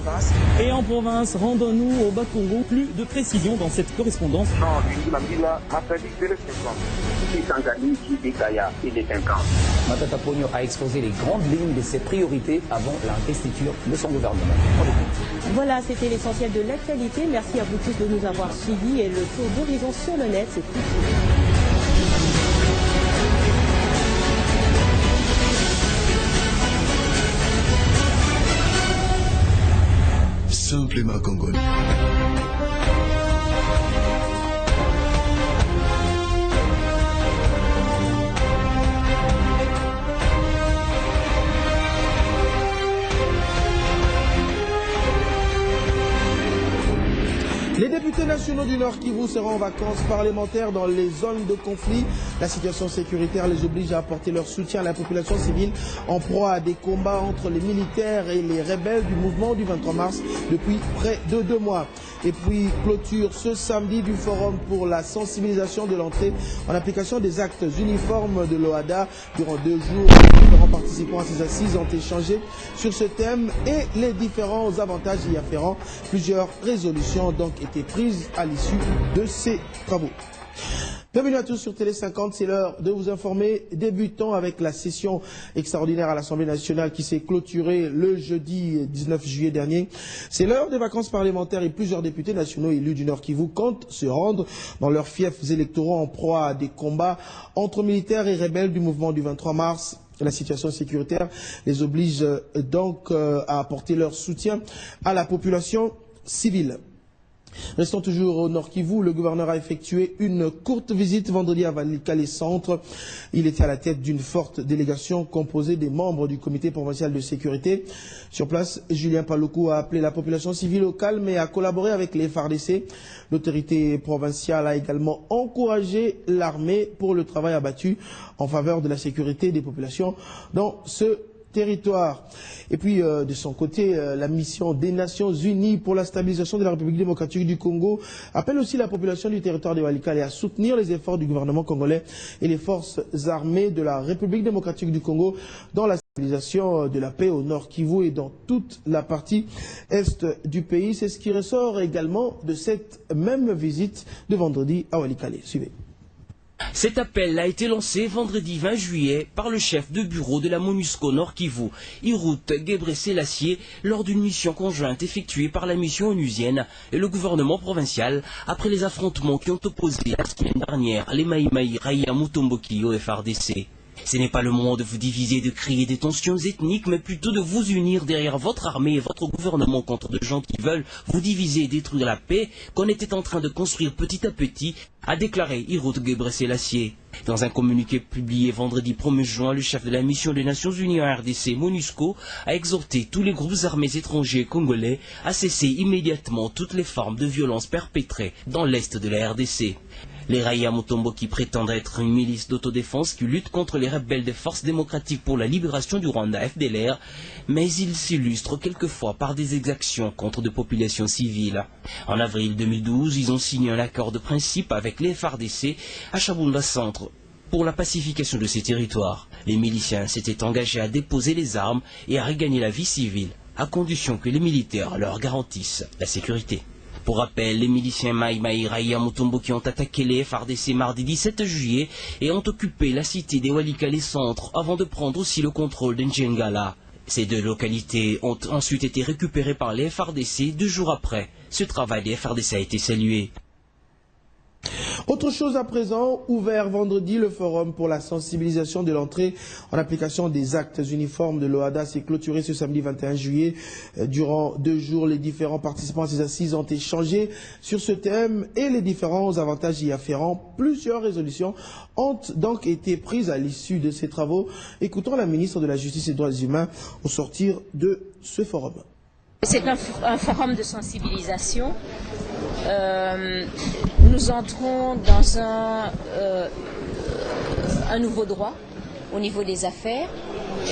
province. Et en province, rendons-nous au Bas-Congo. Plus de précisions dans cette correspondance. Matata Ponyo a exposé les grandes lignes de ses priorités avant l'investiture de son gouvernement. Voilà, c'était l'essentiel de l'actualité. Merci à vous tous de nous avoir suivis et le tour d'horizon sur le net, c'est tout. Simplement congolais. Les députés nationaux du Nord Kivu seront en vacances parlementaires dans les zones de conflit. La situation sécuritaire les oblige à apporter leur soutien à la population civile en proie à des combats entre les militaires et les rebelles du mouvement du 23 mars depuis près de 2 mois. Et puis clôture ce samedi du forum pour la sensibilisation de l'entrée en application des actes uniformes de l'OADA. Durant 2 jours, les différents participants à ces assises ont échangé sur ce thème et les différents avantages y afférents. Plusieurs résolutions ont donc été prises à l'issue de ces travaux. Bienvenue à tous sur Télé 50, c'est l'heure de vous informer. Débutons avec la session extraordinaire à l'Assemblée nationale qui s'est clôturée le jeudi 19 juillet dernier. C'est l'heure des vacances parlementaires et plusieurs députés nationaux élus du Nord Kivu comptent se rendre dans leurs fiefs électoraux en proie à des combats entre militaires et rebelles du mouvement du 23 mars. La situation sécuritaire les oblige donc à apporter leur soutien à la population civile. Restons toujours au Nord Kivu. Le gouverneur a effectué une courte visite vendredi à Walikale Centre. Il était à la tête d'une forte délégation composée des membres du comité provincial de sécurité. Sur place, Julien Paluku a appelé la population civile au calme et a collaboré avec les FARDC. L'autorité provinciale a également encouragé l'armée pour le travail abattu en faveur de la sécurité des populations dans ce territoire. Et puis, de son côté, la mission des Nations Unies pour la stabilisation de la République démocratique du Congo appelle aussi la population du territoire de Walikale à soutenir les efforts du gouvernement congolais et les forces armées de la République démocratique du Congo dans la stabilisation de la paix au Nord Kivu et dans toute la partie est du pays. C'est ce qui ressort également de cette même visite de vendredi à Walikale. Suivez. Cet appel a été lancé vendredi 20 juillet par le chef de bureau de la MONUSCO Nord Kivu, Hirut Gebrselassie, lors d'une mission conjointe effectuée par la mission onusienne et le gouvernement provincial après les affrontements qui ont opposé la semaine dernière les Mai Mai Raia Mutomboki au FARDC. Ce n'est pas le moment de vous diviser, de créer des tensions ethniques, mais plutôt de vous unir derrière votre armée et votre gouvernement contre de gens qui veulent vous diviser et détruire la paix qu'on était en train de construire petit à petit, a déclaré Hirut Gebrselassie. Dans un communiqué publié vendredi 1er juin, le chef de la mission des Nations Unies en RDC, MONUSCO, a exhorté tous les groupes armés étrangers congolais à cesser immédiatement toutes les formes de violence perpétrées dans l'est de la RDC. Les Raia Mutomboki prétendent être une milice d'autodéfense qui lutte contre les rebelles des forces démocratiques pour la libération du Rwanda FDLR, mais ils s'illustrent quelquefois par des exactions contre des populations civiles. En avril 2012, ils ont signé un accord de principe avec les FARDC à Chabunda Centre pour la pacification de ces territoires. Les miliciens s'étaient engagés à déposer les armes et à regagner la vie civile, à condition que les militaires leur garantissent la sécurité. Pour rappel, les miliciens Mai Mai Raia Mutomboki ont attaqué les FARDC mardi 17 juillet et ont occupé la cité des Walikale Centre avant de prendre aussi le contrôle d'Njengala. Ces 2 localités ont ensuite été récupérées par les FARDC 2 jours après. Ce travail des FARDC a été salué. Autre chose à présent, ouvert vendredi, le forum pour la sensibilisation de l'entrée en application des actes uniformes de l'OADA s'est clôturé ce samedi 21 juillet. Durant 2 jours, les différents participants à ces assises ont échangé sur ce thème et les différents avantages y afférents. Plusieurs résolutions ont donc été prises à l'issue de ces travaux. Écoutons la ministre de la Justice et des Droits humains au sortir de ce forum. C'est un forum de sensibilisation. Nous entrons dans un nouveau droit au niveau des affaires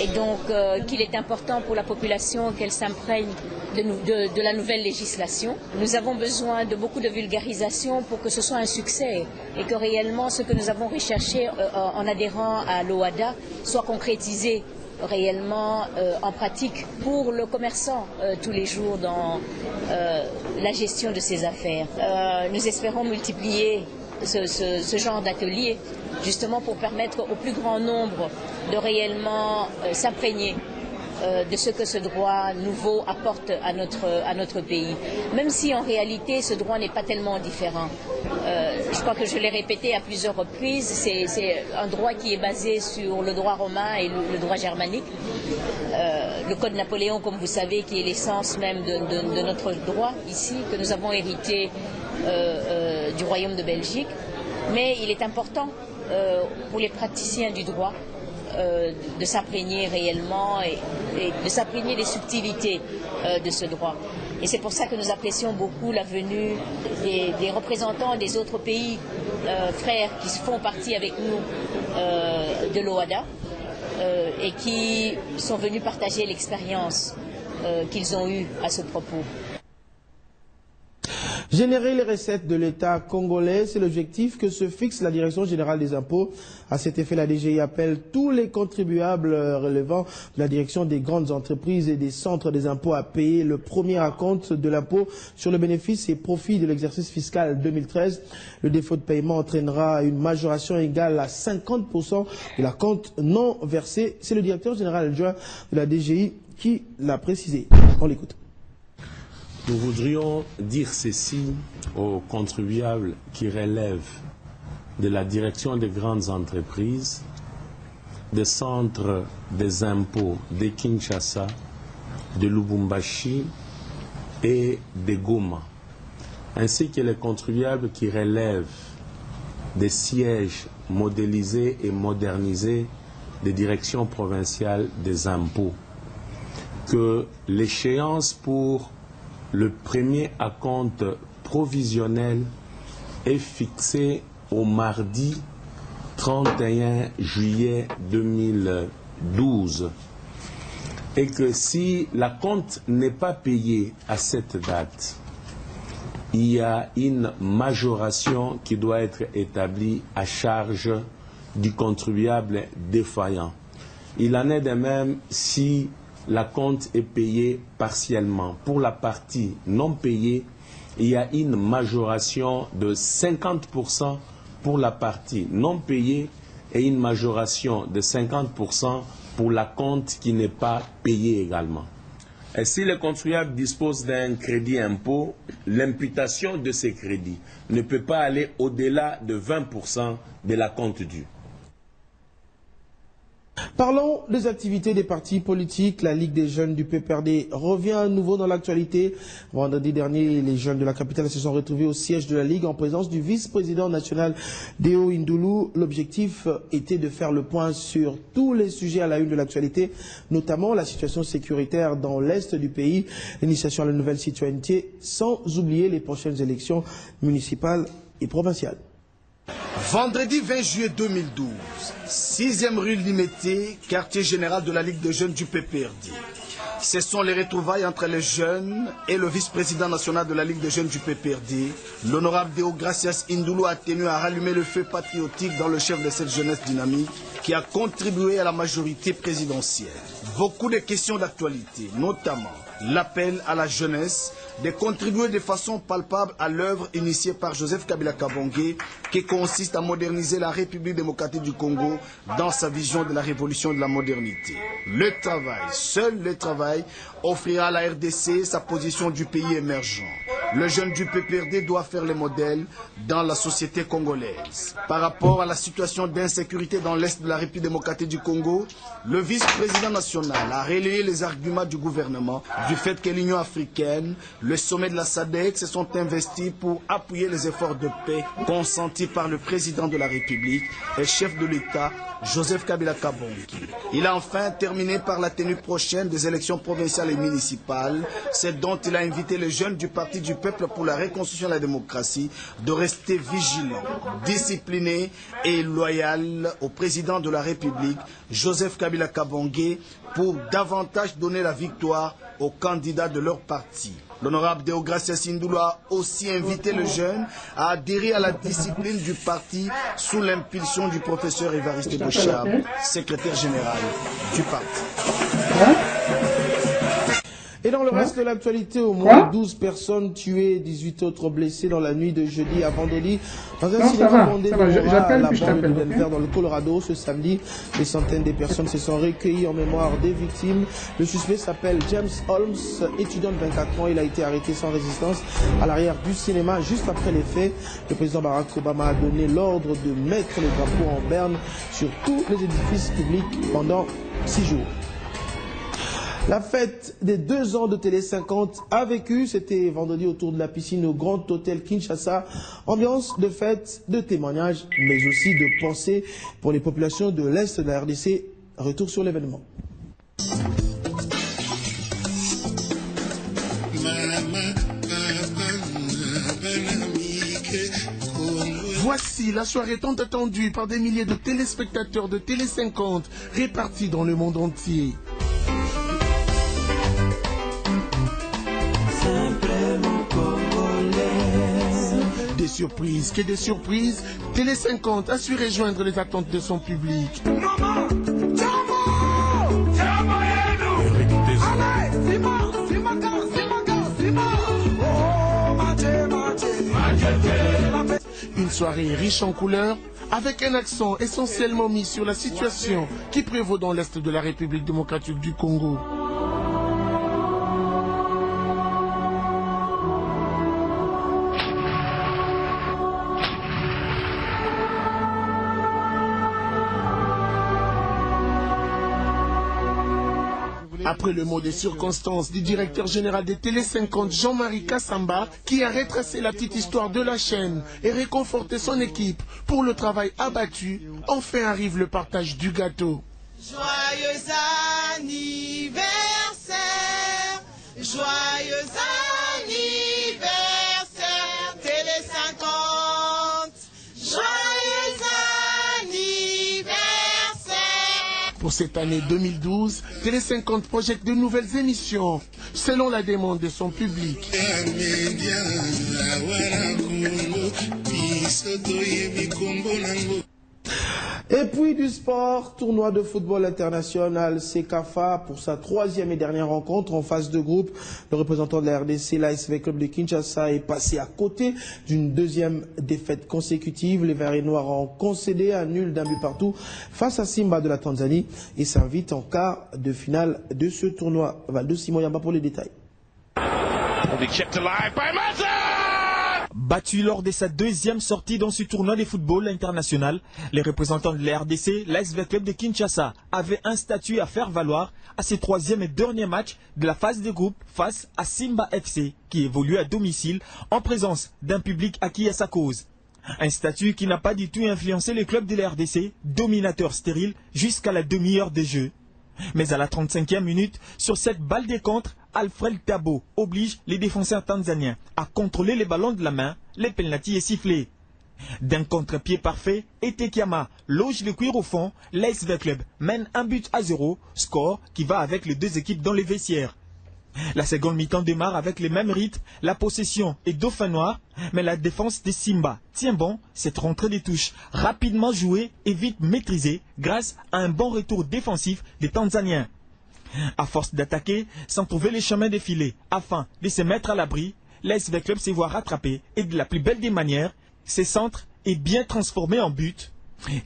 et donc qu'il est important pour la population qu'elle s'imprègne de la nouvelle législation. Nous avons besoin de beaucoup de vulgarisation pour que ce soit un succès et que réellement ce que nous avons recherché en adhérant à l'OADA soit concrétisé réellement en pratique pour le commerçant tous les jours dans la gestion de ses affaires. Nous espérons multiplier ce genre d'atelier justement pour permettre au plus grand nombre de réellement s'imprégner de ce que ce droit nouveau apporte à notre pays. Même si en réalité ce droit n'est pas tellement différent. Je crois que je l'ai répété à plusieurs reprises, c'est un droit qui est basé sur le droit romain et le droit germanique. Le Code Napoléon, comme vous savez, qui est l'essence même de notre droit ici, que nous avons hérité du Royaume de Belgique. Mais il est important pour les praticiens du droit de s'imprégner réellement et de s'imprégner des subtilités de ce droit. Et c'est pour ça que nous apprécions beaucoup la venue des représentants des autres pays frères qui font partie avec nous de l'OHADA et qui sont venus partager l'expérience qu'ils ont eue à ce propos. Générer les recettes de l'État congolais, c'est l'objectif que se fixe la Direction générale des impôts. À cet effet, la DGI appelle tous les contribuables relevant de la direction des grandes entreprises et des centres des impôts à payer le premier acompte de l'impôt sur le bénéfice et profit de l'exercice fiscal 2013. Le défaut de paiement entraînera une majoration égale à 50% de l'acompte non versé. C'est le directeur général adjoint de la DGI qui l'a précisé. On l'écoute. Nous voudrions dire ceci aux contribuables qui relèvent de la direction des grandes entreprises, des centres des impôts de Kinshasa, de Lubumbashi et de Goma, ainsi que les contribuables qui relèvent des sièges modélisés et modernisés des directions provinciales des impôts, que l'échéance pour le premier acompte provisionnel est fixé au mardi 31 juillet 2012 et que si l'acompte n'est pas payé à cette date, il y a une majoration qui doit être établie à charge du contribuable défaillant. Il en est de même si l'acompte est payé partiellement. Pour la partie non payée, il y a une majoration de 50% pour la partie non payée et une majoration de 50% pour l'acompte qui n'est pas payé également. Et si le contribuable dispose d'un crédit impôt, l'imputation de ces crédits ne peut pas aller au-delà de 20% de l'acompte dû. Parlons des activités des partis politiques. La Ligue des jeunes du PPRD revient à nouveau dans l'actualité. Vendredi dernier, les jeunes de la capitale se sont retrouvés au siège de la Ligue en présence du vice-président national Déo Indoulou. L'objectif était de faire le point sur tous les sujets à la une de l'actualité, notamment la situation sécuritaire dans l'est du pays, l'initiation à la nouvelle citoyenneté, sans oublier les prochaines élections municipales et provinciales. Vendredi 20 juillet 2012, 6e rue Limété, quartier général de la Ligue des jeunes du PPRD. Ce sont les retrouvailles entre les jeunes et le vice-président national de la Ligue des jeunes du PPRD. L'honorable Deogracias Indoulou a tenu à rallumer le feu patriotique dans le chef de cette jeunesse dynamique qui a contribué à la majorité présidentielle. Beaucoup de questions d'actualité, notamment l'appel à la jeunesse de contribuer de façon palpable à l'œuvre initiée par Joseph Kabila Kabange qui consiste à moderniser la République démocratique du Congo dans sa vision de la révolution de la modernité. Le travail, seul le travail, offrira à la RDC sa position du pays émergent. Le jeune du PPRD doit faire le modèle dans la société congolaise. Par rapport à la situation d'insécurité dans l'Est de la République démocratique du Congo, le vice-président national a relayé les arguments du gouvernement du fait que l'Union africaine, le sommet de la SADC se sont investis pour appuyer les efforts de paix consentis par le président de la République et chef de l'État, Joseph Kabila Kabange. Il a enfin terminé par la tenue prochaine des élections provinciales et municipales, c'est dont il a invité les jeunes du Parti du Peuple pour la reconstruction et la démocratie de rester vigilants, disciplinés et loyaux au président de la République, Joseph Kabila Kabange, pour davantage donner la victoire aux candidats de leur parti. L'honorable Deogracias Indoulou a aussi invité les jeunes à adhérer à la discipline du parti sous l'impulsion du professeur Évariste Kochab, secrétaire général du parti. Et dans le reste de l'actualité, au moins 12 personnes tuées, 18 autres blessées dans la nuit de jeudi à vendredi dans un cinéma bondé de à la banlieue de Denver dans le Colorado. Ce samedi, des centaines de personnes se sont recueillies en mémoire des victimes. Le suspect s'appelle James Holmes, étudiant de 24 ans. Il a été arrêté sans résistance à l'arrière du cinéma juste après les faits. Le président Barack Obama a donné l'ordre de mettre le drapeau en berne sur tous les édifices publics pendant 6 jours. La fête des 2 ans de Télé 50 a vécu, c'était vendredi autour de la piscine au Grand Hôtel Kinshasa. Ambiance de fête, de témoignages, mais aussi de pensée pour les populations de l'Est de la RDC. Retour sur l'événement. Voici la soirée tant attendue par des milliers de téléspectateurs de Télé 50 répartis dans le monde entier. Des surprises, que des surprises. Télé 50 a su rejoindre les attentes de son public. Une soirée riche en couleurs, avec un accent essentiellement mis sur la situation qui prévaut dans l'Est de la République démocratique du Congo. Après le mot de circonstance du directeur général des Télé 50, Jean-Marie Kassamba, qui a retracé la petite histoire de la chaîne et réconforté son équipe pour le travail abattu, enfin arrive le partage du gâteau. Joyeux anniversaire, joyeux anniversaire, Télé 50, joyeux anniversaire. Pour cette année 2012, Télé 50 projette de nouvelles émissions selon la demande de son public. Et puis du sport, tournoi de football international CECAFA pour sa 3e et dernière rencontre en phase de groupe. Le représentant de la RDC, l'ASV Club de Kinshasa, est passé à côté d'une 2e défaite consécutive. Les Verts et Noirs ont concédé un nul d'un but partout face à Simba de la Tanzanie et s'invitent en quart de finale de ce tournoi. Valdo Simon Yamba pour les détails. Battu lors de sa 2e sortie dans ce tournoi de football international, les représentants de la RDC, l'ASV Club de Kinshasa, avaient un statut à faire valoir à ses 3e et dernier match de la phase de groupe face à Simba FC, qui évolue à domicile en présence d'un public acquis à sa cause. Un statut qui n'a pas du tout influencé les clubs de la RDC, dominateur stérile jusqu'à la demi-heure de jeu. Mais à la 35e minute, sur cette balle des contres, Alfred Tabo oblige les défenseurs tanzaniens à contrôler les ballons de la main, les pénaltys est sifflé. D'un contre-pied parfait, Etekiama loge le cuir au fond, l'ASV Club mène 1-0, score qui va avec les deux équipes dans les vestiaires. La seconde mi-temps démarre avec les mêmes rythmes, la possession est dauphin noir, mais la défense des Simba tient bon, cette rentrée des touches rapidement jouée et vite maîtrisée grâce à un bon retour défensif des Tanzaniens. À force d'attaquer, sans trouver les chemins défilés afin de se mettre à l'abri, l'ASV Club se voit rattraper et de la plus belle des manières, ses centres est bien transformé en but.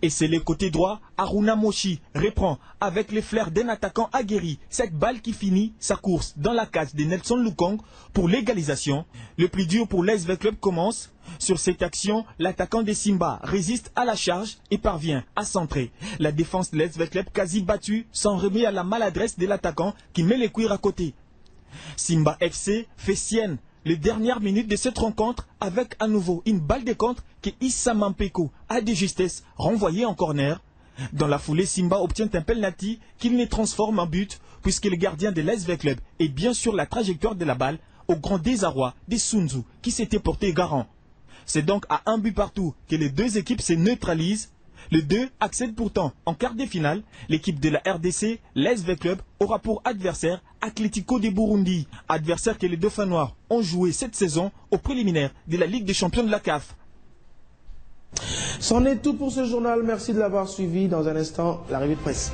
Et c'est le côté droit, Aruna Moshi reprend avec les flairs d'un attaquant aguerri cette balle qui finit sa course dans la cage de Nelson Lukong pour l'égalisation. Le plus dur pour l'ASV Club commence. Sur cette action, l'attaquant des Simba résiste à la charge et parvient à centrer. La défense de l'ASV Club quasi battue s'en remet à la maladresse de l'attaquant qui met les cuirs à côté. Simba FC fait sienne les dernières minutes de cette rencontre avec à nouveau une balle de contre que Issa Mampeko a de justesse renvoyée en corner. Dans la foulée, Simba obtient un penalty qu'il ne transforme en but puisque le gardien de l'ASV Club est bien sur la trajectoire de la balle au grand désarroi des Sunzu qui s'était porté garant. C'est donc à 1 but partout que les deux équipes se neutralisent. Les deux accèdent pourtant en quart de finale. L'équipe de la RDC, l'ASV Club, aura pour adversaire Atlético de Burundi, adversaire que les Dauphins Noirs ont joué cette saison au préliminaire de la Ligue des Champions de la CAF. C'en est tout pour ce journal. Merci de l'avoir suivi. Dans un instant, la revue de presse.